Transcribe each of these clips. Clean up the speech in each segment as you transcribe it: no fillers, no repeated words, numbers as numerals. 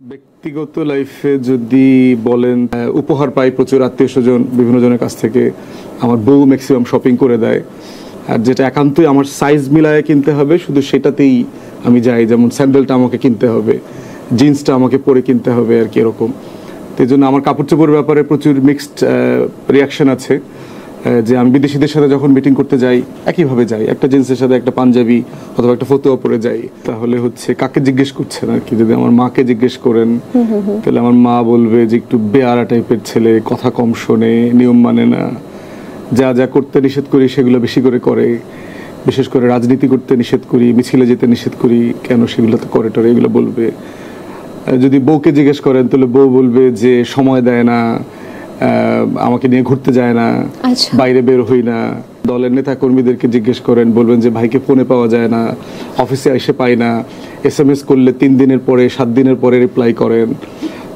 ব্যক্তিগত লাইফে যদি বলেন উপহার পাই প্রচুর আত্মীয় স্বজন বিভিন্ন জনের কাছ থেকে। আমার বউ ম্যাক্সিমাম শপিং করে দেয়, আর যেটা একান্তই আমার সাইজ মিলায় কিনতে হবে শুধু সেটাতেই আমি যাই। যেমন স্যান্ডেলটা আমাকে কিনতে হবে, জিন্সটা আমাকে পরে কিনতে হবে আর কি, এরকম। তো এই জন্য আমার কাপড় চোপড়ের ব্যাপারে প্রচুর মিক্সড রিয়াকশন আছে। যে আমি বিদেশিদের সাথে যখন মিটিং করতে যাই একইভাবে যাই, একটা জিন্সের সাথে একটা পাঞ্জাবি অথবা একটা ফতুয়া পরে যাই। তাহলে হচ্ছে কাকে জিজ্ঞেস করছেন আর কি, যদি আমার মাকে জিজ্ঞেস করেন তাহলে আমার মা বলবে যে একটু বেয়ারা টাইপের ছেলে, কথা কম শোনে, নিয়ম মানে না, যা যা করতে নিষেধ করি সেগুলো বেশি করে করে, বিশেষ করে রাজনীতি করতে নিষেধ করি, মিছিলে যেতে নিষেধ করি, কেন সেগুলো তো করে টরে, এগুলো বলবে। যদি বউকে জিজ্ঞেস করেন তাহলে বউ বলবে যে সময় দেয় না, আমাকে নিয়ে ঘুরতে যায় না, বাইরে বের হই না। দলের নেতা কর্মীদেরকে জিজ্ঞেস করেন, বলবেন যে ভাইকে ফোনে পাওয়া যায় না, অফিসে এসে পাই না, SMS করলে 3 দিনের পরে 7 দিনের পরে রিপ্লাই করেন।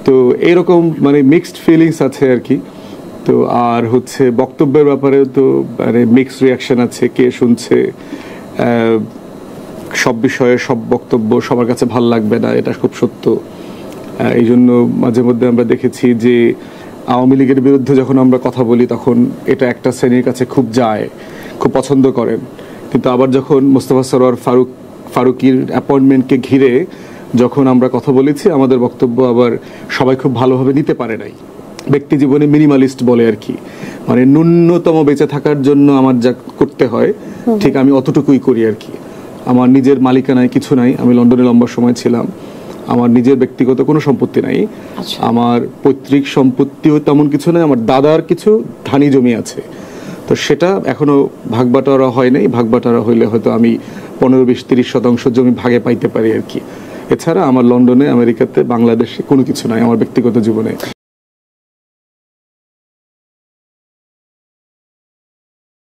তো এরকম মানে মিক্সড ফিলিংস আছে আর কি। তো আর হচ্ছে বক্তব্যের ব্যাপারে তো মানে মিক্সড রিয়াকশন আছে, কে শুনছে। সব বিষয়ে সব বক্তব্য সবার কাছে ভালো লাগবে না, এটা খুব সত্য। এই জন্য মাঝে মধ্যে আমরা দেখেছি যে আওয়ামী লীগের বিরুদ্ধে যখন আমরা কথা বলি তখন এটা একটা শ্রেণীর কাছে খুব যায়, খুব পছন্দ করেন। কিন্তু আবার যখন মোস্তফা সরোয়ার ফারুকীর অ্যাপয়েন্টমেন্টকে ঘিরে যখন আমরা কথা বলেছি, আমাদের বক্তব্য আবার সবাই খুব ভালোভাবে নিতে পারে নাই। ব্যক্তি জীবনে মিনিমালিস্ট বলে আর কি, মানে ন্যূনতম বেঁচে থাকার জন্য আমার যা করতে হয় ঠিক আমি অতটুকুই করি আর কি। আমার নিজের মালিকানায় কিছু নাই, আমি লন্ডনে লম্বা সময় ছিলাম, আমার নিজের ব্যক্তিগত কোনো সম্পত্তি নাই। আমার পৈতৃক সম্পত্তিও তেমন কিছু নাই, আমার দাদার কিছু ধানি জমি আছে, তো সেটা এখনো ভাগবাটোয়ারা হয় নাই। ভাগবাটোয়ারা হইলে হয়তো আমি 15-20-30% জমি ভাগে পাইতে পারি আর কি। এছাড়া আমার লন্ডনে, আমেরিকাতে, বাংলাদেশে কোনো কিছু নাই আমার ব্যক্তিগত জীবনে।